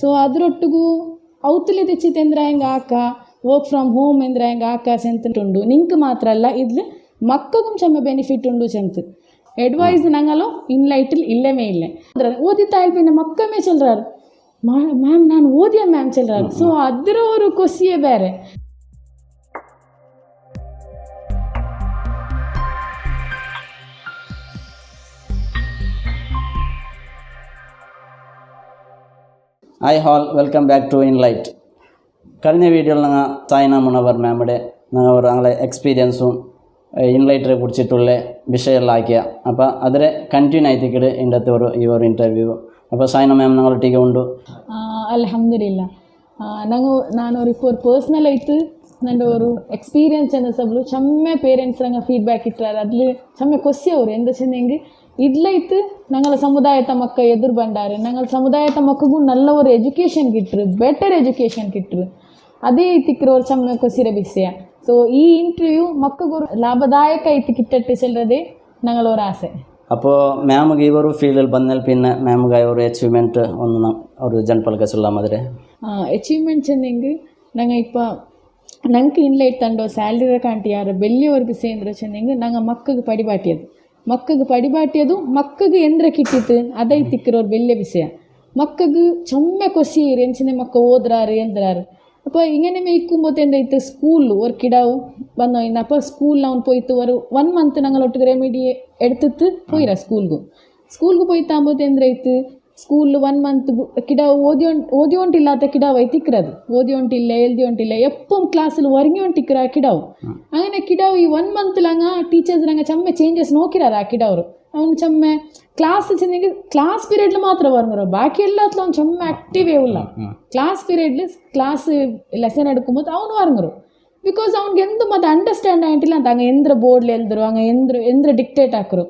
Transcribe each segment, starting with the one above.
So ಅದರೊಟ್ಟಿಗೂ ಅವತಲಿ ತೆಚ್ಚಿತೆ ಅಂದ್ರೆ ಹೆಂಗೆ ಆಕ ವರ್ಕ್ ಫ್ರಮ್ ಹೋಮ್ ಅಂದ್ರೆ ಹೆಂಗೆ ಆಕ ಚೆಂತುಂಡು ನಿಂಗೆ ಮಾತ್ರ ಅಲ್ಲ ಇದ್ಲು ಮಕ್ಕಗೂ ಚೆಮ್ಮ ಬೆನಿಫಿಟ್ ಉಂಡು ಚೆಂತು ಅಡ್ವೈಸ್ ನಂಗಲೋ ಇನ್ಲೈಟಿಲ್ ಇಲ್ಲವೇ ಇಲ್ಲ ಓದಿತಾ ಇಲ್ಪಿನ ಮಕ್ಕಮೇ ಚೆಲ್ರಾರು ಮ್ಯಾಮ್ ನಾನು ಓದಿಯ ಮ್ಯಾಮ್ ಚೆಲ್ರಾರು ಸೊ ಅದರ ஒரு ಕೊಸಿಯೇ ಬೇರೆ. Hi all, welcome back to Inlight. കഴിഞ്ഞ വീഡിയോയിൽ ഞങ്ങൾ സൈന മുനവർ മാമിൻ്റെ ഞങ്ങളെ എക്സ്പീരിയൻസും ഇൻലൈറ്റിനെ കുറിച്ചിട്ടുള്ള വിഷയങ്ങളാക്കിയ അപ്പോൾ അതിലെ കണ്ടിന്യൂ ആയിട്ടിട്ട് ഇന്നത്തെ ഈ ഒരു ഇൻ്റർവ്യൂ അപ്പോൾ സൈന മാം ഞങ്ങളൊട്ടിಗೆ ಉಂಡು ಅಲ್ಹಮ್ದುಲಿಲ್ಲ ನಾನು ഇപ്പോൾ പേഴ്സണൽ ആയിട്ട് ನನ್ನ ഒരു എക്സ്പീരിയൻസ് എന്ന സബಲು ചമ്മ പേരൻസ് ഞങ്ങൾ ഫീഡ്ബാക്ക് ഇട്ടാറ് അതിൽ ചമ്മ കൊസ്സിയವರು എന്താ വെച്ചെങ്കിൽ ಇಡ್ಲೈತು ഞങ്ങളെ സമുദായത്തെ മക്ക ಎದುರು ಬಂಡಾರೆ ഞങ്ങൾ സമുദായത്തെ ಮಕ್ಕಗೂ നല്ല ഒരു ಎಜುಕೇಷನ್ കിട്ടರು ಬೆಟರ್ ಎಜುಕೇಷನ್ കിട്ടರು ಅದೇ ಐತಿಕ್ಕಿರೋ ಚಮ್ಮ ಕೊಸಿರ ವಿಷಯ. ಸೊ ಈ ಇಂಟರ್ವ್ಯೂ ಮಕ್ಕಗೂ ಲಾಭದಾಯಕ ಐತಿ കിട്ടട്ടെ ചെല്ലതേ ഞങ്ങളൊരു ആശ. അപ്പോൾ മാമുಗೆ ഈ ഒരു ഫീൽഡിൽ ಬಂದಮೇಲೆ പിന്നെ മാമുಗೆ ഒരു ಅಚೀವ್ಮೆಂಟ್ ಒಂದು ഒരു ಜನಪಲ್ಕ சொல்லாமದ್ರೆ ಅಚೀವ್ಮೆಂಟ್ ಚೆಂದೆಂಗೆ ನಂಗೆ ഇപ്പോൾ ನಂಗೆ ಇನ್ಲೈಟ್ ತಂಡೋ ಸ್ಯಾಲ್ರಿ ಕಾಂಟಿ ಯಾರು ಬೆಲ್ಲಿಯವ್ರ ಬಿಸಿ ಅಂದ್ರೆ ಚೆಂದೆಂಗೆ ನಂಗೆ ಮಕ್ಕಗೆ ಪಡಿಬಾಟಿಯದು ಮಕ್ಕಗೆ ಪಡಿಬಾಟಿಯದು ಮಕ್ಕಗೆ ಎಂದ್ರ ಕಿಟ್ಟಿತ್ತು ಅದೇ ತಿಕ್ಕಿರೋರು ಬೆಲ್ಲೆ ವಿಷಯ. ಮಕ್ಕಗೆ ಚೊಮ್ಮೆ ಕೊಸಿರು ಎಂಚಿನ ಮಕ್ಕ ಓದ್ರಾರು ಎಂದ್ರಾರು അപ്പോൾ ഇങ്ങനെ മേയ്ക്കുമ്പോൾ എന്തായിട്ട് സ്കൂളിൽ ഒരു കിടാവ് വന്നോ ഇന്ന് അപ്പോൾ സ്കൂളിൽ അവൻ പോയിട്ട് ഒരു 1 month ഞങ്ങളൊട്ട് റെമിഡി എടുത്തിട്ട് പോയിരാ സ്കൂൾക്ക് പോയിട്ടാകുമ്പോൾ എന്തായിട്ട് ಸ್ಕೂಲ್ 1 month ಕಿಡಾವು ಓದಿಯೋಂಟಿಲ್ಲಾತ ಕಿಡಾವು ಐತಿಕ್ಕಿರೋದು ಓದಿಯೋಂಟಿಲ್ಲ ಎಲ್ದಿಯೋಂಟಿಲ್ಲ ಎಪ್ಪಂ ಕ್ಲಾಸಲ್ಲಿ ಒರಗಿಯೋಂಟಿಕ್ಕಿರ ಆ ಕಿಡಾವು അങ്ങനെ ಕಿಡಾವು ಈ 1 monthಲಂಗ ಟೀಚರ್ಸ್ರಂಗ ಚಮ್ಮೆ ಚೇಂಜಸ್ ನೋಕಿರಾರ ಆ ಕಿಡಾವರು ಅವನು ಚಮ್ಮೆ ಕ್ಲಾಸ್ ಚೆಂದಿಗೆ ಕ್ಲಾಸ್ ಪೀರಿಯಡ್ಲು ಮಾತ್ರ ಬರ್ಮರು ಬಾಕಿ ಎಲ್ಲತ್ಲ ಅವ್ನು ಚಮ್ಮೆ ಆಕ್ಟಿವೇ ಇಲ್ಲ ಕ್ಲಾಸ್ ಪೀರಿಯಡ್ಲು ಕ್ಲಾಸ್ ಲೆಸನ್ എടുക്കുമ്പോൾ ಅವನು ವರ್ಮರು ಬಿಕಾಸ್ ಅವ್ನಿಗೆ ಎಂದು ಮತ್ತೆ ಅಂಡರ್ಸ್ಟ್ಯಾಂಡ್ ಆಗಿಟ್ಟಿಲ್ಲ ಅಂತ ಹಂಗೆ ಎಂದ್ರ ಬೋರ್ಡ್ಲಿ ಎಲ್ದರು ಹಂಗೆ ಎಂದ್ರ ಡಿಕ್ಟೇಟ್ ಹಾಕರು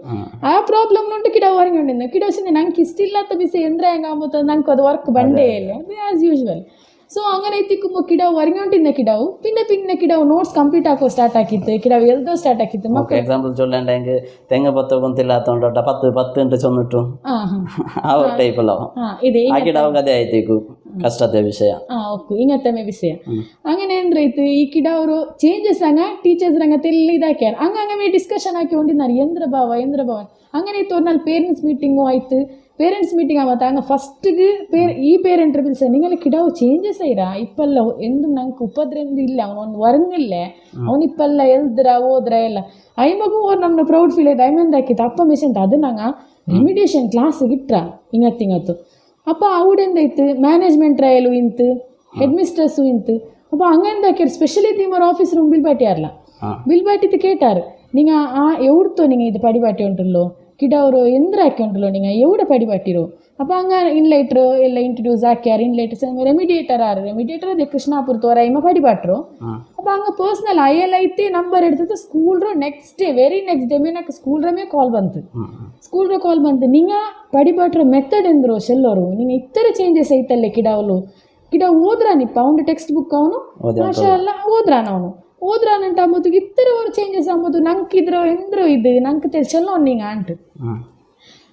ಆ ಪ್ರಾಬ್ಲಮ್ ಉಂಟು ಕಿಡ ಹೊರಗೊಂಡಿದ್ದ ಕಿಡ వచ్చింది ನಂಗೆ ಇಷ್ಟಿಲ್ಲತ್ತ ಬಿಸಿ ಎಂದ್ರ ಹೆಂಗೆ ಆಗ್ಬೋದು ನಂಗೆ ಅದು ವರ್ಕ್ ಬಂಡೇ ಇಲ್ಲ ಅದು ಆ್ಯಸ್ ಯೂಶ್ವಲ್. ಸೊ അങ്ങനെ എത്തിക്കുമ്പോൾ കിടാവ് വരങ്ങോണ്ടിരുന്ന കിടാവ് പിന്നെ കിടാവ് നോട്ട്സ് കംപ്ലീറ്റ് ആക്കോ സ്റ്റാർട്ട് ആക്കിയിട്ട് കിടാവ് എഴുതോ സ്റ്റാർട്ട് ആക്കിയിട്ട് മക്കൾ എക്സാമ്പിൾ ചൊല്ലേണ്ടെങ്കിൽ തെങ്ങ് പത്ത് കൊന്തില്ലാത്തോണ്ടോ 10 ಅಂತ ಚೊನ್ನಿಟ್ಟು ಆ ഒരു ಟೈಪಲ್ಲೋ ಆ കിടാവ് ಕಥೆ ಆಯ್ತು ಕಷ್ಟದ ವಿಷಯ ಓಕೆ ಇಂಗತ್ತಮೆ ವಿಷಯ അങ്ങനെ ಎಂದ್ರೈತು ಈ ಕಿಡಾವರು ಚೇಂಜಸ್ ಹಂಗ ಟೀಚರ್ಸ್ ರಂಗ ತೆಲ್ಲಿ ಇದಾಕ್ಯಾರ ಹಂಗೆ ಡಿಸ್ಕಷನ್ ಹಾಕಿ ಹೊಂಡಿದ್ದಾರೆ ಎಂದ್ರ ಭಾವ അങ്ങനെ ಇತ್ತು ಅವ್ರಲ್ಲಿ ಪೇರೆಂಟ್ಸ್ ಮೀಟಿಂಗು ಆಯ್ತು. ಪೇರೆಂಟ್ಸ್ ಮೀಟಿಂಗ್ ಆವತ್ತು ಹಂಗೆ ಫಸ್ಟಿಗೆ ಈ ಪೇರೆಂಟ್ರು ಬಿಲ್ಸ ನಿಂಗೆಲ್ಲ ಕಿಡಾವು ಚೇಂಜಸ್ ಆಯ್ರಾ ಇಪ್ಪಲ್ಲ ಎಂದು ನಂಗೆ ಉಪದ್ರಂದು ಇಲ್ಲ ಅವನೊಂದು ವರ್ಗಿಲ್ಲ ಅವನು ಇಪ್ಪಲ್ಲ ಎಲ್ದ್ರ ಹೋದ್ರ ಎಲ್ಲ ಐ ಮಗು ಅವ್ರು ನಮ್ಮನ್ನ ಪ್ರೌಡ್ ಫೀಲ್ ಆಯ್ತು ಐಮೆಂದು ಹಾಕಿತ್ತು ಅಪ್ಪ ಮೆಸೆಂಟ್ ಅದು ನಂಗೆ ರೆಮಿಡಿಯೇಷನ್ ಕ್ಲಾಸಿಗೆ ಇಟ್ರ ಹಿಂಗತ್ತು ಅಪ್ಪ ಅವಡೆಂದಾಯ್ತು ಮ್ಯಾನೇಜ್ಮೆಂಟ್ ಟ್ರಯಲು ಇಂತು ಹೆಡ್ ಮಿಸ್ಟ್ರೆಸ್ಸು ಇಂತು ಅಪ್ಪ ಹಂಗಂದು ಹಾಕ್ಯಾರ ಸ್ಪೆಷಲಿ തീമർ ഓഫീസ് റൂം ബിൽബാട്ടിയാറില്ല ബിൽബാട്ടിത്ത് കേട്ടാറ് നിങ്ങൾ ആ എവിടുത്തോ നിങ്ങൾ ഇത് പടിപാട്ടി ഉണ്ടല്ലോ ಕಿಡವರು ಎಂದ್ರ ಹಾಕಿ ಉಂಟല്ലോ ನೀವು ಎവിടെ ಪಡಿಬಟ್ಟಿರೋ അപ്പോൾ ಹಂಗೆ ಇನ್ಲೈಟ್ರು ಎಲ್ಲ ಇಂಟ್ರಡ್ಯೂಸ್ ಹಾಕ್ಯಾರ ಇನ್ಲೈಟ್ಸ್ ರೆಮಿಡಿಯೇಟರ್ ಅದೇ ಕೃಷ್ಣಾಪುರ ತೋರ ಇಮ್ಮ ಪಡಿಬಟ್ರು അപ്പോൾ ಹಂಗೆ ಪರ್ಸ್ನಲ್ ಐಎಲ್ ಐತಿ ನಂಬರ್ ಹಿಡ್ತಿತ್ತು ಸ್ಕೂಲ್ರು ವೆರಿ ನೆಕ್ಸ್ಟ್ ಡೇ ಮೇನಕ್ಕೆ ಸ್ಕೂಲ್ರಮೇ ಕಾಲ್ ಬಂತು ನಿಂಗ ಪಡಿಬಟ್ರ ಮೆಥಡ್ ಎಂದ್ರು ಶೆಲ್ಲೋರು ನಿಂಗೆ ಇತರ ಚೇಂಜಸ್ ಐತಲ್ಲೇ ಕಿಡಾವು ಓದ್ರಾನಿಪ್ಪ ಅವನು ಟೆಕ್ಸ್ಟ್ ಬುಕ್ ಅವನು ಮಾಷಾ ಅಲ್ಲ ಓದ್ರಾನವನು ಓದ್ರಾನಂಟ ಅಂಬೋದು ಇತ್ತರ ಒಂದು ಚೇಂಜಸ್ ಅಂಬೋದು ನಂಗೆ ಇದ್ರು ಎಂದ್ರು ಇದು ನಂಗೆ ತಿಳಿಸಲ್ಲ ನೀಂಗ ಅಂಟು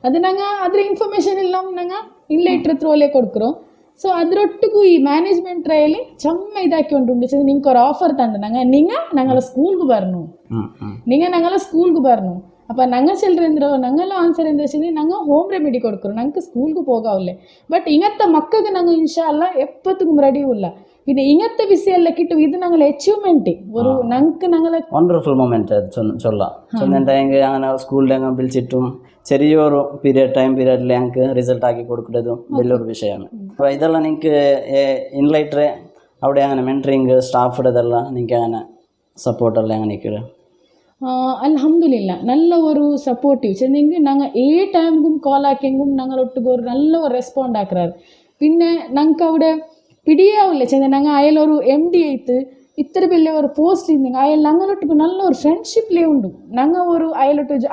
ಅದು ನಂಗೆ ಅದ್ರ ಇನ್ಫಾರ್ಮೇಷನ್ ಇಲ್ಲ ನಂಗೆ ಇನ್ಲೈಟ್ರ್ ತ್ರೋಲೆ ಕೊಡ್ಕರು. ಸೊ ಅದರೊಟ್ಟಿಗೂ ಈ ಮ್ಯಾನೇಜ್ಮೆಂಟ್ ಟ್ರಯಲಿ ಚಮ್ಮ ಇದಾಕಿ ಉಂಟು ನಿಂಗೆ ஒரு ಆಫರ್ ತಂಡು ഞങ്ങളെ സ്കൂൾക്ക് ಬರ್ನು അപ്പോൾ ഞങ്ങൾ ചിലരെന്തോ ഞങ്ങളെ ആൻസർ എന്താ വെച്ചാൽ ഞങ്ങൾ ഹോം റെമിഡി കൊടുക്കും ഞങ്ങൾക്ക് സ്കൂൾക്ക് പോകാവില്ലേ ബട്ട് ഇങ്ങനത്തെ മക്കൾക്ക് ഞങ്ങൾ ഇൻഷാല്ല എപ്പോഴത്തേക്കും റെഡിയുമില്ല. പിന്നെ ഇങ്ങനത്തെ വിഷയമെല്ലാം കിട്ടും ഇത് ഞങ്ങൾ അച്ചീവ്മെന്റ് ഒരു ഞങ്ങളെ വണ്ടർഫുൾ മൊമെന്റ് ചൊല്ലുന്നുണ്ടെങ്കിൽ അങ്ങനെ സ്കൂളിൽ ഞങ്ങൾ വിളിച്ചിട്ടും ചെറിയൊരു പീരീഡിൽ ഞങ്ങൾക്ക് റിസൾട്ട് ആക്കി കൊടുക്കുന്നതും വലിയൊരു വിഷയമാണ്. അപ്പോൾ ഇതെല്ലാം നിങ്ങൾക്ക് ഇൻലൈറ്റർ അവിടെ അങ്ങനെ മെൻറ്ററിങ് സ്റ്റാഫുടെതെല്ലാം നിങ്ങൾക്ക് അങ്ങനെ സപ്പോർട്ടെല്ലാം അങ്ങനെ നിൽക്കുക அல்ஹம்துலில்லா நல்ல ஒரு சப்போர்ட்டிவ் சென்னிங்க நாங்கள் டைமுக்கும் கால் ஆக்கிங்கும் நாங்கள் ஒட்டுக்கு ஒரு நல்ல ஒரு ரெஸ்பாண்ட் ஆக்குறாரு. പിന്നെ ഞങ്ങൾക്ക് അവിടെ പിടിയാവില്ല ചെന്ന ഞങ്ങൾ അയലൊരു MD ആയിട്ട് ഇത്ര വലിയ ഒരു പോസ്റ്റ് ഇരുന്നെങ്കിൽ അയാൾ ഞങ്ങളൊട്ടിക്ക് നല്ല ഒരു ഫ്രണ്ട്ഷിപ്പിലേ ഉണ്ട്. ഞങ്ങൾ ഒരു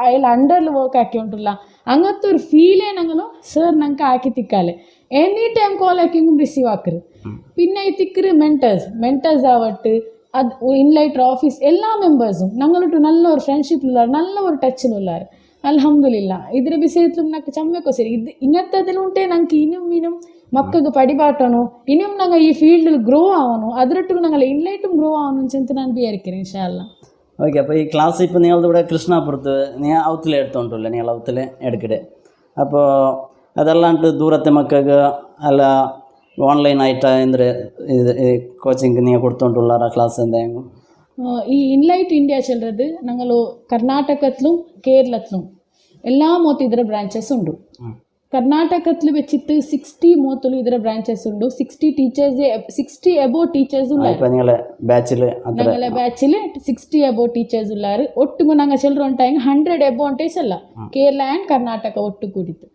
അയാൾ അണ്ടറിൽ വർക്ക് ആക്കി ഉണ്ടല്ല അങ്ങനത്തെ ഒരു ഫീലേ ഞങ്ങളും സർ ഞങ്ങൾക്ക് ആക്കി തിക്കാല് എനി ടൈം കാൽ ആക്കിയെങ്കിലും റിസീവ് ആക്കറ്. പിന്നെ ഈ തിക്കറ് ಮೆಂಟರ್ಸ್ ആവട്ടെ ಅದು ಇನ್ಲೈಟ್ರ್ ಆಫೀಸ್ ಎಲ್ಲ ಮೆಂಬರ್ಸು ഞങ്ങളൊട്ട് നല്ല ഒരു ഫ്രണ്ട്ഷിപ്പിലുള്ളവർ നല്ല ഒരു ടച്ചിലുള്ളവർ അൽഹംദുലില്ലാ. ഇതിൻ്റെ വിഷയത്തിലും നമുക്ക് ചമ്മക്കൊസരി ഇത് ഇങ്ങനത്തെ അതിലുണ്ടേ ഞങ്ങൾക്ക് ഇനും ಮಕ್ಕಳಿಗೆ ಪಡಿಬಾಟನು ಇನ್ನೂ ನಂಗೆ ಈ ಫೀಲ್ಡ್ ಗ್ರೋ ಆವನು ಅದರೊಟ್ಟಿಗೆ ನಂಗೆ ಇನ್ಲೈಟು ಗ್ರೋ ಆವನು ಅಂತ ನಾನು ಬಿಯರ್ಕಿರಿ ಇನ್ಶಾಲ್ಲ. ഓക്കെ. അപ്പോൾ ഈ ക്ലാസ് ഇപ്പോൾ നിങ്ങളുടെ ഇവിടെ കൃഷ്ണാപുരത്ത് നീ ഔത്തിലെ എടുത്തോണ്ടല്ലേ നിങ്ങൾ ഔത്തിലെ എടുക്കടെ. അപ്പോൾ അതല്ലാണ്ട് ദൂരത്തെ മക്കൾക്ക് അല്ല ഓൺലൈനായിട്ട് ಅಂದರೆ ಇದು ಕೋಚಿಂಗ್ ನೀವು ಕೊಡ್ತೊಂಡುಳ್ಳಾರ ಕ್ಲಾಸ್ എന്തെങ്കിലും? ಈ ಇನ್ಲೈಟ್ ಇಂಡಿಯಾ ಚೆಲ್ಲದು ನಂಗಳು ಕರ್ನಾಟಕತ್ಲು ಕೇರಳತ್ಲು ಎಲ್ಲ ಮೂವತ್ತು ಇದರ ಬ್ರಾಂಚಸ್ ಉಂಡು. ಕರ್ನಾಟಕತ್ಲು വെച്ചിട്ട് 60 ಮೂವತ್ತಲು ಇದರ ಬ್ರಾಂಚಸ್ ಉಂಡು. 60 ಟೀಚರ್ಸ್ 60 ಅಬೌವ್ ಟೀಚರ್ಸ್ ಉಳ್ಳಾರು. ഇപ്പോൾ നിങ്ങളെ ബാച്ചിൽ ഞങ്ങളെ ബാച്ചിൽ 60 അബോവ് ടീച്ചേഴ്സ് ഉള്ളാറ്. ഒട്ടും ഞങ്ങൾ ചിലർ ഉണ്ടായി 100 അബോവ് ടീച്ചേഴ്സ് അല്ല കേരള ആൻഡ് കർണാടക ഒട്ടു കൂടിയിട്ട്.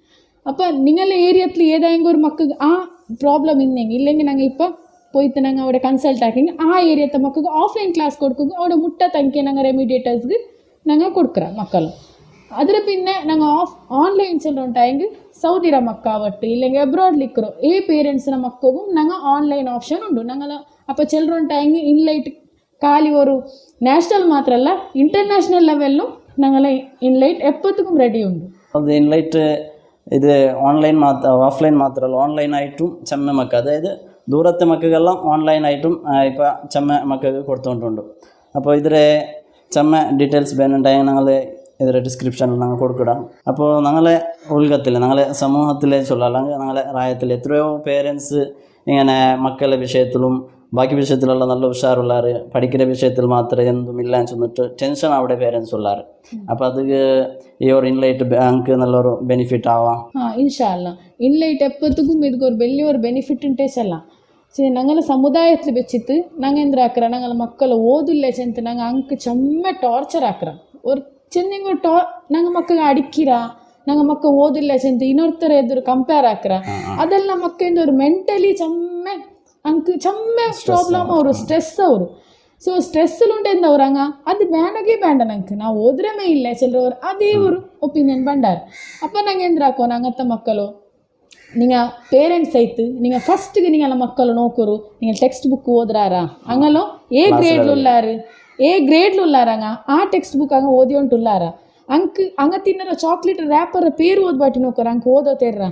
അപ്പം നിങ്ങളുടെ ഏരിയത്തിൽ ഏതെങ്കിലും ഒരു മക്കൾക്ക് ആ പ്രോബ്ലം ഇന്നെങ്കിൽ ഇല്ലെങ്കിൽ ഞങ്ങൾ ഇപ്പം പോയിട്ട് ഞങ്ങൾ അവിടെ കൺസൾട്ട് ആക്കി ആ ഏരിയത്തെ മക്കൾക്ക് ഓഫ്ലൈൻ ക്ലാസ് കൊടുക്കുക അവിടെ മുട്ട തനിക്ക് ഞങ്ങൾ റെമിഡിയേറ്റേഴ്സ്ക്ക് ഞങ്ങൾ കൊടുക്കുക മക്കൾ. അതിൽ പിന്നെ ഞങ്ങൾ ഓൺലൈൻ ചിലർ ഉണ്ടായെങ്കിൽ സൗദിര മക്കാവട്ട് ഇല്ലെങ്കിൽ അബ്രോഡിലിക്കറോ ഏ പേരൻസിന മക്കൾക്കും ഞങ്ങൾ ഓൺലൈൻ ഓപ്ഷൻ ഉണ്ട്. ഞങ്ങൾ അപ്പോൾ ചിലർ ഉണ്ടായെങ്കിൽ ഇൻലൈറ്റ് ಖಾಲಿ ಅವರು ನ್ಯಾಷನಲ್ ಮಾತ್ರ ಅಲ್ಲ ಇಂಟರ್ನ್ಯಾಷನಲ್ ಲೆವೆಲ್ಲು ഞങ്ങളെ ഇൻലൈറ്റ് എപ്പോഴത്തേക്കും റെഡി ഉണ്ട്. അത് ഇൻലൈറ്റ് ഇത് ഓൺലൈൻ ഓഫ്ലൈൻ മാത്രമല്ല ഓൺലൈനായിട്ടും ചെമ്മ മക്ക അതായത് ദൂരത്തെ മക്കൾക്കെല്ലാം ഓൺലൈനായിട്ടും ഇപ്പോൾ ചെമ്മ മക്കൾക്ക് കൊടുത്തുകൊണ്ടുണ്ട്. അപ്പോൾ ഇതിലെ ചെമ്മ ഡീറ്റെയിൽസ് വേണമെങ്കിൽ ഞങ്ങൾ ഇതിലെ ഡിസ്ക്രിപ്ഷനിൽ ഞങ്ങൾ കൊടുക്കിടാം. അപ്പോൾ ഞങ്ങളെ ഉൾഗത്തിൽ ഞങ്ങളെ സമൂഹത്തിലെ ചൊല്ലല്ലെങ്കിൽ ഞങ്ങളെ റായത്തിൽ എത്രയോ പേരൻസ് ഇങ്ങനെ മക്കളുടെ വിഷയത്തിലും ബാക്കി വിഷയത്തിലുള്ള നല്ല ഉഷാറുള്ളാറ് പഠിക്കുന്ന വിഷയത്തിൽ മാത്രമേ എന്തും ഇല്ലാന്ന് ചെന്നിട്ട് ടെൻഷൻ അവിടെ പേരൻസ് ഉള്ളാറ്. അപ്പോൾ അത് ഈ ഒരു ഇൻലൈറ്റ് ഞങ്ങൾക്ക് നല്ലൊരു ബെനിഫിറ്റ് ആവാം. ഇൻഷാല്ല ഇൻലൈറ്റ് എപ്പോഴത്തേക്കും ഇതൊരു വലിയൊരു ബെനിഫിറ്റ് ഉണ്ടേച്ചല്ല. ഞങ്ങളെ സമുദായത്തിൽ വെച്ചിട്ട് ഞങ്ങൾ എന്താക്കറ ഞങ്ങളെ മക്കൾ ഓതില്ല ചെന്നിട്ട് ഞങ്ങൾ അങ്ക് ചെമ്മ ടോർച്ചർ ആക്കറ ഒരു ചെന്നിങ്ങ ഞങ്ങൾ മക്കൾ അടിക്കിറ ഞങ്ങൾ മക്കൾ ಓದಿಲ್ಲ ಚೆಂತ ಇನ್ನೊರ್ತರ ಎದುರು ಕಂಪೇರ್ ಹಾಕ್ರ ಅದೆಲ್ಲ ಮಕ್ಕಳಿಂದ ಅವರು ಮೆಂಟಲಿ ಚೆಮ್ಮೆ ಅಂಕ್ ಚೆಮ್ಮೆ ಪ್ರಾಬ್ಲಮ್ ಅವರು ಸ್ಟ್ರೆಸ್ ಅವರು. ಸೊ ಸ್ಟ್ರೆಸ್ಸಲ್ಲುಂಟೆಂದು ಅವ್ರಂಗ ಅದು ಬೇಡಗೇ ಬೇಡ ನಂಗೆ ನಾವು ಓದ್ರಮೇ ಇಲ್ಲ ಚಿಲ್ಲರವರು ಅದೇ ஒரு ಒಪಿನಿಯನ್ ಬಂಡಾರ್. அப்போ நாங்கள் ಎಂದ್ರಾಕೋ ನಂಗತ್ತ ಮಕ್ಕಳು நீங்கள் பேரண்ட்ஸ் ஐத்து நீங்கள் ஃபஸ்ட்டுக்கு நீங்கள் அந்த மக்களை நோக்குறோம் நீங்கள் டெக்ஸ்ட் புக் ஓதுறாரா அங்கெல்லாம் ఏ గ్రేడ్లు ఉల్లారాங்க ఆ టెక్స్ట్ బుక్ అంగ ఓది ఉంటుల్లారా అంగ తిన్నర చాక్లెట్ ర్యాపర్ పేరు ఓద్బాటి నోకరు అంక ఓదో తెర్రా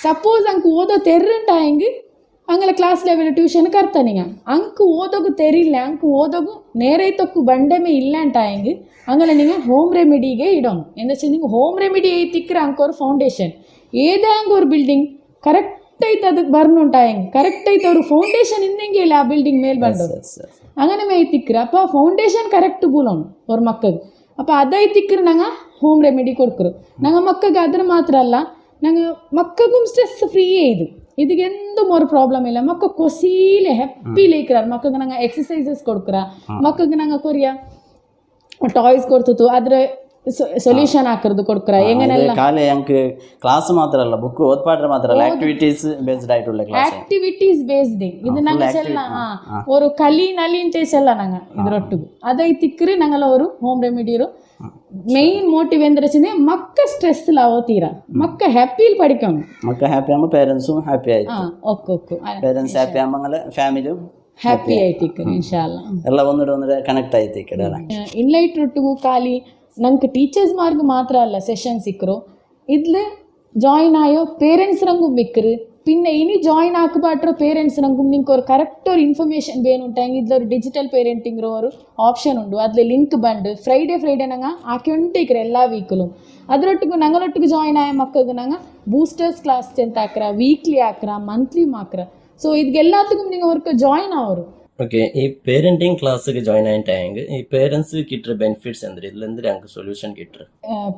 ಸಪೋಸ್ ಅಂಕ ಓದೋ ತೆರ್ರಂಟಾಯಂಗೆ ಅಂಗಲ ಕ್ಲಾಸ್ ಲೆವೆಲ್ ಟ್ಯೂಷನ್ ಕರ್ತಾನಿಂಗ ಅಂಕ ಓದೋಗು ತೆರಿಲ್ಲ ಅಂಕ ಓದೋಗು ನೇರೈತಕ್ಕು ಬಂಡೆಮೇ ಇಲ್ಲ ಅಂಟಾಯಂಗೆ ಅಂಗಲ ನಿಂಗೆ ಹೋಮ್ ರೆಮಿಡಿಗೆ ಇಡೋನು ಎಂದಚ್ಚ ನಿಂಗೆ ಹೋಮ್ ರೆಮಿಡಿ ಐತಿಕ್ರ ಅಂಕೋರು ಫೌಂಡೇಶನ್ ಏದಂಗೆ ஒரு ಬಿಲ್ಡಿಂಗ್ ಕರೆಕ್ಟ್ ಐತೆ ಅದಕ್ಕೆ ಬರ್ನುಂಟಾಯಂಗೆ ಕರೆಕ್ಟ್ ಐತೆ ಅವರು ಫೌಂಡೇಶನ್ ಇನ್ನಂಗೆ ಇಲ್ಲ ಆ ಬಿಲ್ಡಿಂಗ್ ಮೇಲೆ ಬಂದವರು അങ്ങനെ മേത്തിക്കറ്. അപ്പോൾ ഫൗണ്ടേഷൻ കറക്റ്റ് പോലാണ് ഒരു മക്കൾക്ക്. അപ്പോൾ അതൈത്തിക്കറ് ഞങ്ങൾ ഹോം റെമിഡി കൊടുക്കറ്. ഞങ്ങൾ മക്കൾക്ക് അതിന് മാത്രമല്ല ഞങ്ങൾ മക്കൾക്കും സ്ട്രെസ് ഫ്രീ ചെയ്ത് ഇതിಗೆ എന്തും ഒരു ಪ್ರಾಬ್ಲಮ್ ಇಲ್ಲ. ಮಕ್ಕ ಕೊಸೀಲೆ ಹ್ಯಾಪಿಲಿ ಇಕ್ರಾರ ಮಕ್ಕಳಿಗೆ ನಂಗೆ ಎಕ್ಸಸೈಸಸ್ ಕೊಡ್ಕರ ಮಕ್ಕಳಿಗೆ ನಂಗೆ ಕೊರಿಯ ಟಾಯ್ಸ್ ಕೊಡ್ತಿತ್ತು ಅದ್ರ ಸೊಲ್ಯೂಷನ್ ಹಾಕರ್ದು ಕೊಡ್ಕರ ಹೆಂಗನೆಲ್ಲ ಖಾಲಿ ಅಂಕ ಕ್ಲಾಸ್ ಮಾತ್ರ ಅಲ್ಲ ಬುಕ್ ಓದ್ಪಾಡ್ರೆ ಮಾತ್ರ ಅಲ್ಲ ಆಕ್ಟಿವಿಟೀಸ್ ಬೇಸ್ಡ್ ಆയിട്ടുള്ള ಕ್ಲಾಸ್ ಆಕ್ಟಿವಿಟೀಸ್ ಬೇಸ್ಡ್ ಇದು ನಂಗೆ ಚೆಲ್ಲ ஒரு களி நலின்ட்டே செல்ல நாங்க இதரொட்டுக்கு அதை திக்கிரு நாங்கள ஒரு ஹோம் ரெமிடியோ മെയിൻ മോട്ടീവ് എന്താ വെച്ചാൽ മക്ക സ്ട്രെസ്സിൽ ആവത്തീര മക്ക ഹാപ്പിയിൽ പഠിക്കണം. മക്ക ഹാപ്പി ആകുമ്പോൾ പേരൻസും ഹാപ്പി ആയി ഓക്കെ പേരൻസ് ഹാപ്പി ആകുമ്പോൾ അങ്ങനെ ഫാമിലിയും ഹാപ്പി ആയിട്ടിക്കറ് ഇൻഷാല്ല ಎಲ್ಲ ಒಂದೊಂದು ಕನೆಕ್ಟ್ ಆಯ್ತಿಕ್ಕಡೆ ಇನ್ಲೈಟ್ ಒಟ್ಟಿಗೂ ಖಾಲಿ ನಂಗೆ ಟೀಚರ್ಸ್ ಮಾರ್ಗ್ ಮಾತ್ರ ಅಲ್ಲ ಸೆಷನ್ ಸಿಕ್ಕರು ಇದ್ಲು ಜಾಯಿನ್ ಆಯೋ ಪೇರೆಂಟ್ಸ್ ರಂಗುം മിക്കറ് പിന്നെ ഇനി ജോയിൻ ആക്കുപാട്ടോ പേരൻസിനും നിങ്ങൾക്ക് ഒരു കറക്റ്റ് ഒരു ഇൻഫർമേഷൻ വേണുണ്ടെങ്കിൽ ഇതിലൊരു ഡിജിറ്റൽ പേരൻറ്റിംഗ് ഒരു ഓപ്ഷൻ ഉണ്ട് അതിൽ ലിങ്ക് ബണ്ട് ഫ്രൈഡേ ഞങ്ങൾ ആക്കിക്കൊണ്ടിരിക്കുക എല്ലാ വീക്കിലും ಅದರೊಟ್ಟಿಗೆ ഞങ്ങളൊಟ್ಟಿಗೆ ಜಾಯಿನ್ ಆಯ ಮಕ್ಕಳಿಗೆ ഞങ്ങൾ ಬೂಸ್ಟರ್ಸ್ ಕ್ಲಾಸ್ ಅಂತ ಹಾಕ್ರ ವೀಕ್ಲಿ ಹಾಕ್ರ ಮಂತ್ಲಿ ಹಾಕ್ರ. ಸೊ ಇದೆಲ್ಲದಕ್ಕೂ ನೀವು ಅವ್ರಿಗೆ ಜಾಯಿನ್ ಆವರು. ಓಕೆ ಈ ಪೇರೆಂಟಿಂಗ್ ಕ್ಲಾಸ್ಗೆ ಜಾಯಿನ್ ಆಯ್ತಾಯಂಗೆ ಈ ಪೇರೆಂಟ್ಸ್ ಕಿಟ್ರೆ ಬೆನಿಫಿಟ್ಸ್ ಅಂದ್ರೆ ಇಲ್ಲಂದ್ರೆ ಅಂಕ ಸೊಲ್ಯೂಷನ್ ಕಿಟ್ರೆ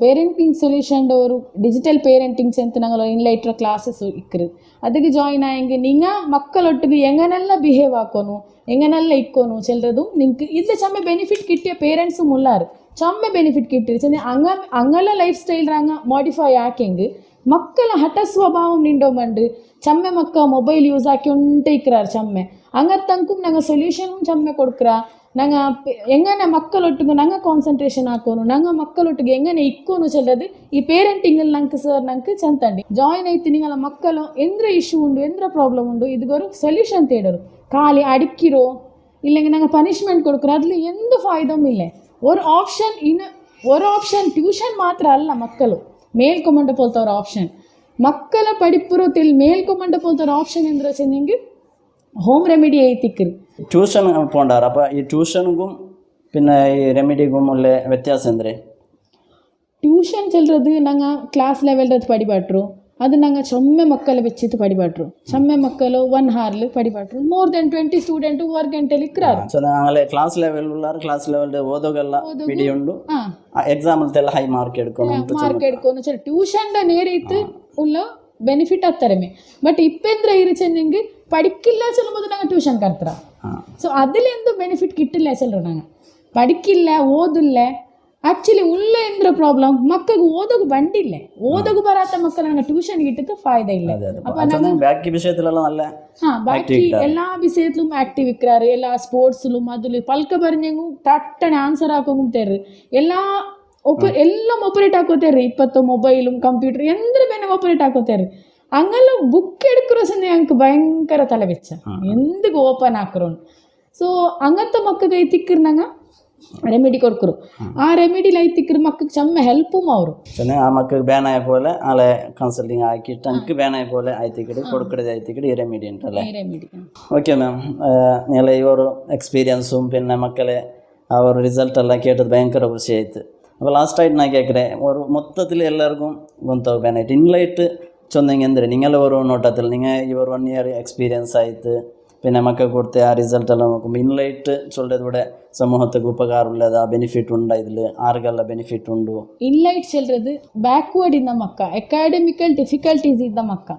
ಪೇರೆಂಟಿಂಗ್ ಸೊಲ್ಯೂಷನ್ ಅವರು ಡಿಜಿಟಲ್ ಪೇರೆಂಟಿಂಗ್ಸ್ ಅಂತ ഞങ്ങൾ ഇൻലൈറ്റർ ക്ലാസ്സസ് ഇക്കറ് ಅದಕ್ಕೆ ಜಾಯಿನ್ ആയെങ്കിൽ നിങ്ങൾ മക്കളൊട്ടിಗೆ എങ്ങനെല്ലാം ബിഹേവ് ആക്കോನು എങ്ങനെല്ലാം ഇക്കോನು ചിലതും നിങ്ങൾക്ക് ഇതിൽ ചമ്മ ബെനിഫിറ്റ് കിട്ടിയ പേരൻസും ഉള്ളാറ് ചമ്മ ബെനിഫിറ്റ് കിട്ടി അങ്ങല ലൈഫ് സ്റ്റൈൽ അങ്ങ് മോഡിഫൈ ആക്കിയെങ്കിൽ ಮಕ್ಕಳ ಹಠ ಸ್ವಭಾವ ನಿಂಡೋಮಂಡು ಚಮ್ಮೆ ಮಕ್ಕ ಮೊಬೈಲ್ ಯೂಸ್ ಹಾಕಿ ಉಂಟೆ ಇಕ್ರಾರು ಚಮ್ಮೆ ಹಂಗತ್ತಂಕು ನಂಗೆ ಸೊಲ್ಯೂಷನ್ ಚಮ್ಮೆ ಕೊಡ್ಕ್ರ ನಂಗೆ ಹೆಂಗನೆ ಮಕ್ಕಳೊಟ್ಟಿಗೆ ನಂಗೆ ಕಾನ್ಸಂಟ್ರೇಷನ್ ಹಾಕೋನು ನಂಗೆ ಮಕ್ಕಳೊಟ್ಟಿಗೆ ಹೆಂಗನೆ ಇಕ್ಕೋನು ಚೆಲ್ಲದು ಈ ಪೇರೆಂಟಿಂಗಲ್ಲಿ ನಂಗೆ ಸರ್ ನಂಗೆ ಚಂತಂಡಿ ಜಾಯಿನ್ ಐತಿ ನಿಂಗಲ್ಲ ಮಕ್ಕಳು ಎಂದ್ರ ಇಶ್ಯೂ ಉಂಡು ಎಂದ್ರ ಪ್ರಾಬ್ಲಮ್ ಉಂಡು ಇದೊರು ಸೊಲ್ಯೂಷನ್ ತೇಡರು ಖಾಲಿ ಅಡಿಕ್ಕಿರೋ ಇല്ലെങ്കിൽ ನಂಗೆ ಪನಿಷ್ಮೆಂಟ್ ಕೊಡ್ಕ್ರ ಅದ್ರಲ್ಲಿ ಎಂದೂ ಫಾಯ್ದಮ್ ಇಲ್ಲ. ഒരു ഓപ്ഷൻ ട്യൂഷൻ മാത്രമല്ല മക്കളും മേൽക്കൊണ്ടുപോലത്തെ ഒരു ഓപ്ഷൻ ಮಕ್ಕಳ ಪಡಿಪುರೋ ಮೇಲ್ಕೊಂಬಂಡ ಪೋತರ ಆಪ್ಷನ್ ಎಂದ್ರೆ ಚೆನ್ನಿಂಗ್ ಹೋಮ್ ರೆಮಿಡಿ ಐತಿಕ್ಕಿರಿ. ട്യൂഷൻ പോണ്ടാറ്. അപ്പോൾ ഈ ട്യൂഷനുക്കും പിന്നെ ഈ റെമിഡിക്കും ഉള്ള വ്യത്യാസം എന്തേ? ಟ್ಯೂಷನ್ ಚೆಲ್றது நாங்கள் ಕ್ಲಾಸ್ ಲೆವೆಲ್ದು ಪಡಿಬಾಟ್ರು, ಅದು நாங்கள் ಚೊಮ್ಮೆ ಮಕ್ಕಳು ಬೆಚ್ಚಿತ್ತು ಪಡಿಬಾಟ್ರು. ಚೊಮ್ಮೆ ಮಕ್ಕಳು 1 hourಲು ಪಡಿಬಾಟ್ರು. ಮೋರ್ ದೆನ್ 20 ಸ್ಟೂಡೆಂಟು 1 ಗಂಟೆಲಿ ಇಕ್ರಾರು. ಸೊ ನಾಳೆ ಕ್ಲಾಸ್ ಲೆವೆಲ್ ಉಳ್ಳಾರು ಕ್ಲಾಸ್ ಲೆವೆಲ್ ಓದೋಗೆಲ್ಲ ಬಿಡಿ ಉಂಡು ಎಕ್ಸಾಮಲ್ತೆಲ್ಲ ಹೈ ಮಾರ್ಕ್ ಎಡ್ಕೊಂಡು ಮಾರ್ಕ್ ಎಡ್ಕೊಂಡು ಚಲ ಟ್ಯೂಷನ್ದ ನೇರ ಇತ್ತು ಉள்ள ಬೆನಿಫಿಟ್ ಆಗ್ತಾರಮೆ. ಬಟ್ ಇಪ್ಪೆಂದ್ರೆ ಇರುಚೆಂದಿಂಗ್ പഠിക്കില്ല ചെല്ലുമ്പോൾ ഞങ്ങൾ ട്യൂഷൻ കർത്തറ. സോ അതിലെന്ത് ബെനിഫിറ്റ് കിട്ടില്ല ചെല്ലു ഞങ്ങൾ പഠിക്കില്ല ಓದಿಲ್ಲ. ಆ್ಯಕ್ಚುಲಿ ಉಳ್ಳ ಎಂದ್ರ ಪ್ರಾಬ್ಲಮ್ ಮಕ್ಕಳಿಗೆ ಓದೋದು ಬಂಡಿಲ್ಲ. ಓದೋದು ಬರಾತ ಮಕ್ಕಳು ನಂಗೆ ಟ್ಯೂಷನ್ಗೆ ಇಟ್ಟಕ್ಕೆ ಫಾಯ್ದಾ ಇಲ್ಲ. ബാക്കി വിഷയത്തിലുള്ള നല്ല ബാക്കി എല്ലാ വിഷയത്തിലും ആക്റ്റീവ് ഇക്കാറ്. എല്ലാ സ്പോർട്സിലും അതിൽ പൽക്ക പറഞ്ഞെങ്കും തട്ടണ ആൻസർ ആക്കും തേറ്. എല്ലാം ഓപ്പറേറ്റ് ആക്കോത്തേറ്. ഇപ്പത്തെ മൊബൈലും ಕಂಪ್ಯೂಟರ್ ಎಂದ್ರೆ ಬೇನೆ ಆಪರೇಟ್ ಆಕೋತಾರೆ. ಹಂಗೆಲ್ಲ ಬುಕ್ ಎಡ್ಕಿರೋ ಸಂದೆ ಅಂಕ ಭಯಂಕರ ತಲೆ ಬೆಚ್ಚ ಎಂದಿಗೂ ಓಪನ್ ಹಾಕ್ರು. ಸೊ ಹಂಗಂತ ಮಕ್ಕಳಿಗೆ ಐತಿಕ್ಕರು ನಂಗೆ ರೆಮಿಡಿ ಕೊಡ್ಕರು. ಆ ರೆಮಿಡಿಲಿ ಐತಿಕ್ಕರು ಮಕ್ಕಳಿಗೆ ಚೆಮ್ಮ ಹೆಲ್ಪುം ಅವರು ആ മക്കൾക്ക് ബേനായ പോലെ ആളെ കൺസൾട്ടിങ് ആക്കിയിട്ട് എനിക്ക് ബേനായ പോലെ ആയിത്തിക്കടി കൊടുക്കരുത് ആയിത്തിക്കടി ഈ റെമിഡി ഉണ്ടല്ലേ? ರೆಮಿಡಿ ഓക്കെ മാം, നിങ്ങൾ ഈ ഒരു എക്സ്പീരിയൻസും പിന്നെ മക്കളെ ആ ഒരു റിസൾട്ടെല്ലാം കേട്ടത് ഭയങ്കര ಖುಷಿಯಾಯಿತು. അപ്പോൾ ಲಾಸ್ಟಾയിട്ട് ನಾನು ಕೇಳ್ಕರೆ ഒരു മൊത്തത്തിൽ എല്ലാവർക്കും ಗೊತ್ತಾಗಬೇನಾಯ್ತು ಇನ್ಲೈಟ್ ചൊന്നെങ്കിൽ എന്തിനാ നിങ്ങൾ ഒരു നോട്ടത്തിൽ നിങ്ങൾ ഈ ഒരു 1 year എക്സ്പീരിയൻസ് ആയിട്ട് പിന്നെ മക്കൾ കൊടുത്ത ആ റിസൾട്ടെല്ലാം നോക്കുമ്പോൾ ഇൻലൈറ്റ് ചൊല്ലതൂടെ സമൂഹத்துக்கு ಉಪಕಾರವುಳ್ಳದ ಬೆನಿಫಿಟ್ ಉಂಟು ഇതിൽ ಆರ್ಗೆಲ್ಲ ಬೆನಿಫಿಟ್ ಉಂಟು? ಇನ್ಲೈಟ್ ಚೆಲ್றது ಬ್ಯಾಕ್ವರ್ಡ್ ಇಂದ ಮಕ್ಕ ಅಕಾಡೆಮಿಕಲ್ ಡಿಫಿಕಲ್ಟೀಸ್ ಇದ್ದ ಮಕ್ಕ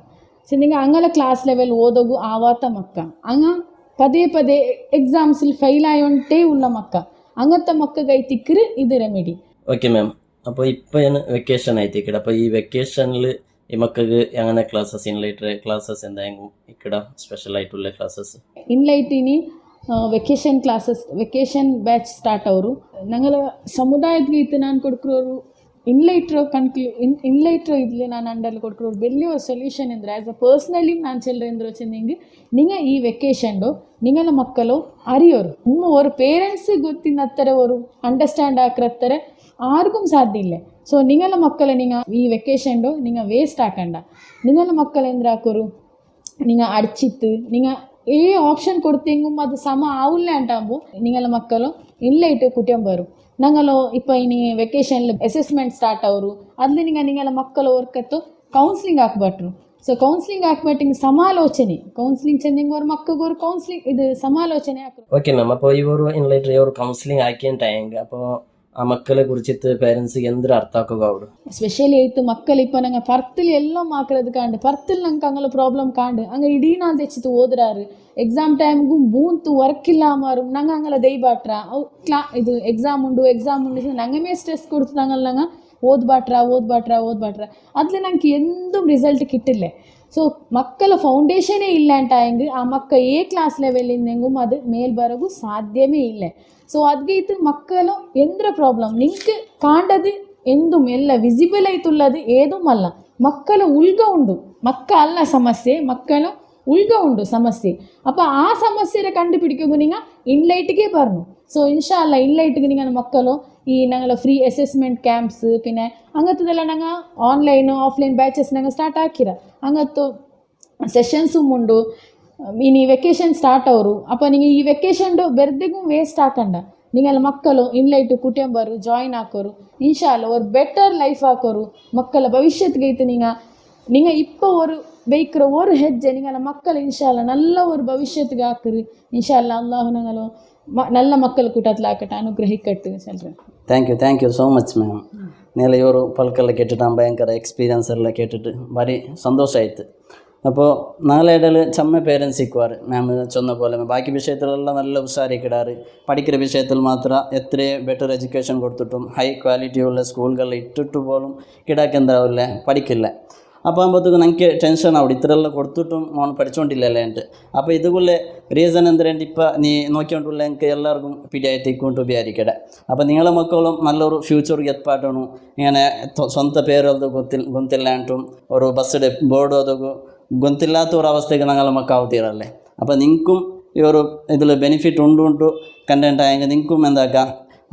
ಚೆಂದಿಗೆ ಅಂಗಲ ಕ್ಲಾಸ್ ಲೆವೆಲ್ ಓದೋಗು ಆವಾತ ಮಕ್ಕ ಅಂಗ ಪದೇ ಪದೇ ಎಕ್ಸಾಮ್ಸಿൽ ಫೈಲ್ ಆಯೋಂಟೇ ಉಳ್ಳ ಮಕ್ಕ അങ്ങനത്തെ മക്കൾക്ക് തിക്കറ് ഇത് റെമിഡി. ഓക്കെ മാം, അപ്പോൾ ഇപ്പോൾ വെക്കേഷൻ ആയിത്തേക്കട. അപ്പോൾ ഈ വെക്കേഷനിൽ ഈ മക്കൾക്ക് അങ്ങനെ ക്ലാസ്സസ് ഇൻലൈറ്റ് ക്ലാസ്സസ് എന്തായാലും ഇക്കട സ്പെഷ്യൽ ആയിട്ടുള്ള ക്ലാസ്സസ് ಇನ್ಲೈಟಿನಿ vacation classes vacation batch start ಅವರು ನಂಗಲ ಸಮುದಾಯದ ಇತ್ತು ನಾನು ಕೊಡ್ಕೊರೋರು ಇನ್ಲೈಟ್ರೋ ಇದ್ಲಿ ನಾನು ಅಂಡರ್ಲಿ ಕೊಡ್ಕೊರೋರು ಬೆಳ್ಳಿಯ ಸೊಲ್ಯೂಷನ್ ಅಂದರೆ ಆ್ಯಸ್ ಅ ಪರ್ಸ್ನಲಿ ನಾನು ಚೆಲ್ಲರೆಂದ್ರೆ ಚೆಂದಿಂಗೆ നിങ്ങൾ ಈ ವೆಕೇಷನ್ಡು ನಿಂಗಲ ಮಕ್ಕಳು ಅರಿಯೋರು ഒരു പേരൻസ് ಗೊತ್ತಿನತ್ತರ ഒരു ಅಂಡರ್ಸ್ಟ್ಯಾಂಡ್ ಆಕ್ರತ್ತರ ಆರ್ಗೂ ಸಾಧ್ಯ ಇಲ್ಲ. ಸೊ ನಿಂಗಲ ಮಕ್ಕಳು നിങ്ങൾ ಈ ವೆಕೇಷನ್ಡು നിങ്ങൾ ವೇಸ್ಟ್ ಹಾಕಂಡ. ನಿಂಗಲ ಮಕ್ಕಳು ಎಂದ್ರೆ ಹಾಕೋರು നിങ്ങൾ ಅಡ್ಚಿತ್ತು നിങ്ങൾ ಏ ಆಪ್ಷನ್ ಕೊಡ್ತೆಂಗುം ಅದು ಸಮ ಆವುಲ್ಲ ಅಂಟಾಂಬು ನಿಂಗಲ ಮಕ್ಕಳು ಇನ್ಲೈಟ್ ಕುಟುಂಬರು ನಂಗಲು ಇಪ್ಪ ಇನಿ ವೆಕೇಷನ್ಲು ಅಸೆಸ್ಮೆಂಟ್ ಸ್ಟಾರ್ಟ್ ಅವರು ಅಲ್ಲಿ ನಿಂಗಲ ಮಕ್ಕಳು ವರ್ಕತ್ತು ಕೌನ್ಸಿಲಿಂಗ್ ಹಾಕ್ಬಟ್ರು. ಸೊ ಕೌನ್ಸಿಲಿಂಗ್ ಹಾಕ್ಬಿಟ್ಟು ಸಮಾಲೋಚನೆ ಕೌನ್ಸಿಲಿಂಗ್ ಚೆಂದಿಂಗ್ ಅವ್ರ ಮಕ್ಕಳಿಗೆ ಅವ್ರು ಕೌನ್ಸಿಲಿಂಗ್ ಇದು ಸಮಾಲೋಚನೆ ಹಾಕರು. ഓക്കെ മാം, അപ്പോൾ ഈ ഒരു ഇൻലൈറ്റ് ഈ ഒരു കൗൺസിലിംഗ് ആക്കിയിട്ടായെങ്കിൽ അപ്പോൾ ಆ ಮಕ್ಕಳ ಕುರಿಚಿತ್ತು ಪೇರೆಂಟ್ಸಿಗೆ ಎಂದ್ರೆ ಅರ್ಥ ಆಕೋಗ ಅವರು ಸ್ಪೆಷಲಿ ಐತು ಮಕ್ಕಳು ಇಪ್ಪ ನಂಗೆ ಪರ್ತಿಲ್ ಎಲ್ಲ ಮಾಕ್ರದು ಕಾಂಡು ಪರ್ತಿಲ್ ನಂಗೆ ಹಂಗಲ್ಲ ಪ್ರಾಬ್ಲಮ್ ಕಾಂಡು ಹಂಗೆ ಇಡೀ ನಾನು ತೆಚ್ಚಿತ್ತು ಓದ್ರಾರು ಎಕ್ಸಾಮ್ ಟೈಮ್ಗೂ ಬೂಂತು ವರ್ಕ್ ಇಲ್ಲ ಮಾರು ನಂಗೆ ಹಂಗಲ್ಲ ದೈಬಾಟ್ರ ಅವು ಇದು ಎಕ್ಸಾಮ್ ಉಂಡು ನಂಗೆ ಸ್ಟ್ರೆಸ್ ಕೊಡ್ತು ನಂಗಲ್ಲ ನಂಗೆ ಓದ್ಬಾಟ್ರ ಅದ್ಲೆ ನಂಗೆ ಎಂದೂ ರಿಸಲ್ಟ್ ಕಿಟ್ಟಿಲ್ಲ. ಸೊ ಮಕ್ಕಳ ಫೌಂಡೇಶನೇ ಇಲ್ಲ ಅಂಟಾಯಂಗೆ ಆ ಮಕ್ಕ ಏ ಕ್ಲಾಸ್ ಲೆವೆಲಿಂದೆಂಗೂ ಅದು ಮೇಲ್ ಬರೋಗೂ ಸಾಧ್ಯವೇ ಇಲ್ಲ. ಸೊ ಅದಕ್ಕೆ ಇದು ಮಕ್ಕಳು ಎಂದ್ರ ಪ್ರಾಬ್ಲಮ್ ನಿಂಗೆ ಕಾಂಡದು ಎಂದುം ಎಲ್ಲ ವಿಸಿಬಲ್ ಆಯ್ತುಳ್ಳದು ಏದೂ ಅಲ್ಲ. ಮಕ್ಕಳು ಉಳ್ಗ ಉಂಡು ಮಕ್ಕ ಅಲ್ಲ ಸಮಸ್ಯೆ, ಮಕ್ಕಳು ಉಳ್ಗ ಉಂಡು ಸಮಸ್ಯೆ. അപ്പോൾ ആ സമസ്യയെ കണ്ടുപിടിക്കുമ്പോൾ നിങ്ങൾ ഇൻലൈറ്റിಗೆ ಬರನು. ಸೊ ಇನ್ಶಾ ಅಲ್ಲ ಇನ್ಲೈಟ್ಗೆ നിങ്ങൾ ಮಕ್ಕಳು ಈ ഞങ്ങൾ ಫ್ರೀ ಅಸೆಸ್ಮೆಂಟ್ ಕ್ಯಾಂಪ್ಸ್ പിന്നെ അങ്ങനത്തതെಲ್ಲ ഞങ്ങൾ ഓൺലൈനോ ഓഫ്ലൈൻ ಬ್ಯಾಚಸ್ ഞങ്ങൾ ಸ್ಟಾರ್ಟ್ ಹಾಕಿರ അങ്ങനത്തെ ಸೆಷನ್ಸುം ಉಂಡು. ಇನ್ನು ವೆಕೇಷನ್ ಸ್ಟಾರ್ಟ್ ಅವರು അപ്പോൾ നിങ്ങൾ ಈ ವೆಕೇಷನ್ದು ಬೆರ್ದಿಗೂ ವೇಸ್ಟ್ ಹಾಕಂಡ നിങ്ങൾ ಮಕ್ಕಳು ಇನ್ಲೈಟು ಕುಟುಂಬರು ಜಾಯಿನ್ ಹಾಕೋರು ಇನ್ಶಾ ಅಲ್ಲ ஒரு ಬೆಟರ್ ಲೈಫ್ ಹಾಕೋರು ಮಕ್ಕಳ ಭವಿಷ್ಯತ್ಗೆ ಐತೆ நீங்கள் இப்போ ஒரு வைக்கிற ஒரு ಹೆಜ್ಜೆ நீங்கள் மக்கள் இன்ஷா அல்லாஹ் நல்ல ஒரு ಭವಿಷ್ಯತ್ಗೆ ಹಾಕಿರಿ. இன்ஷா அல்லாஹ் அல்லாஹ் நாங்களும் நல்ல மக்கள் கூட்டத்தில் ஆக்கட்ட அனுகிரகிக்கட்டு சொல்கிறேன். Thank you so much ma'am. ನೀವೆಲ್ಲ ಇವರು ಪಲ್ಕೆಲ್ಲ ಕೇட்டுட்டு ಭಯಂಕರ ಎಕ್ಸ್ಪೀರಿಯನ್ಸ್ ಎಲ್ಲ ಕೇட்டுட்டு ಭಾರಿ ಸಂತೋಷ ಆಯಿತು. അപ്പോൾ നാളെ ഇടയിൽ ചമ്മ പേരൻസ് സിക്കുവാറ് മാം ചൊന്ന പോലെ ബാക്കി വിഷയത്തിലെല്ലാം നല്ല ഉഷാറിക്കിടാറ് പഠിക്കുന്ന വിഷയത്തിൽ മാത്രം എത്രയും ബെറ്റർ എഡ്യൂക്കേഷൻ കൊടുത്തിട്ടും ഹൈ ക്വാളിറ്റിയുള്ള സ്കൂളുകളിൽ ഇട്ടിട്ട് പോലും കിടാക്ക് എന്താവില്ല പഠിക്കില്ല. അപ്പോൾ ആകുമ്പോഴത്തേക്കും ನನಗೆ ಟೆನ್ಷನ್ ಆವಿಡು ಇತರೆಲ್ಲ ಕೊಡ್ತಿಟ್ಟು ಅವನು പഠിച്ചുകൊണ്ടില്ലല്ലേ ಅಂತ. അപ്പോൾ ഇതുപോലെ ರೀಸನ್ ಅಂದರೆ ഇപ്പോൾ ನೀ നോക്കിക്കൊണ്ടുള്ള എനിക്ക് എല്ലാവർക്കും പിടിയായിട്ട് ഇക്കൊണ്ട് ഉപയോഗിക്കട്ടെ. അപ്പോൾ നിങ്ങളെ മക്കളും നല്ലൊരു ഫ്യൂച്ചർക്ക് എത്താട്ടണു ഇങ്ങനെ സ്വന്തം പേരത് ಗೊತ್ತಿಲ್ಲ ಅಂಟು ഒരു ബസ്സിടെ ബോർഡ് അതൊക്കെ ಗೊತ್ತಿല്ലാത്ത ഒരു അവസ്ഥയ്ക്ക് ഞങ്ങളെ മക്കാവുത്തീരല്ലേ. അപ്പോൾ നിങ്ങൾക്കും ഈ ഒരു ഇതിൽ ബെനിഫിറ്റ് ഉണ്ടു കണ്ടന്റ് ആയെങ്കിൽ നിങ്ങൾക്കും എന്താക്കാം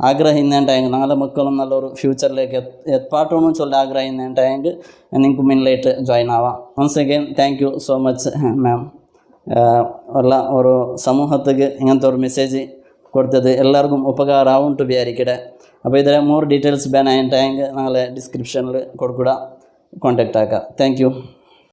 ആഗ്രഹിക്കുന്നുണ്ടായെങ്കിൽ ഞങ്ങളുടെ മക്കളും നല്ലൊരു ഫ്യൂച്ചറിലേക്ക് എത്താട്ടണമെന്ന് ചൊല്ലി ആഗ്രഹിക്കുന്നുണ്ടായെങ്കിൽ നിങ്ങൾക്ക് മുന്നിലായിട്ട് ജോയിൻ ആവാം. Once again thank you so much ma'am. ഉള്ള ഒരു സമൂഹത്തേക്ക് ഇങ്ങനത്തെ ഒരു മെസ്സേജ് കൊടുത്തത് എല്ലാവർക്കും ഉപകാരമാവുണ്ട് വിചാരിക്കട്ടെ. അപ്പോൾ ഇതിലെ മോർ ഡീറ്റെയിൽസ് വേണമെന്നുണ്ടെങ്കിൽ ഞങ്ങളെ ഡിസ്ക്രിപ്ഷനിൽ കൊടുക്കുക, കോൺടാക്റ്റ് ആക്കുക. Thank you.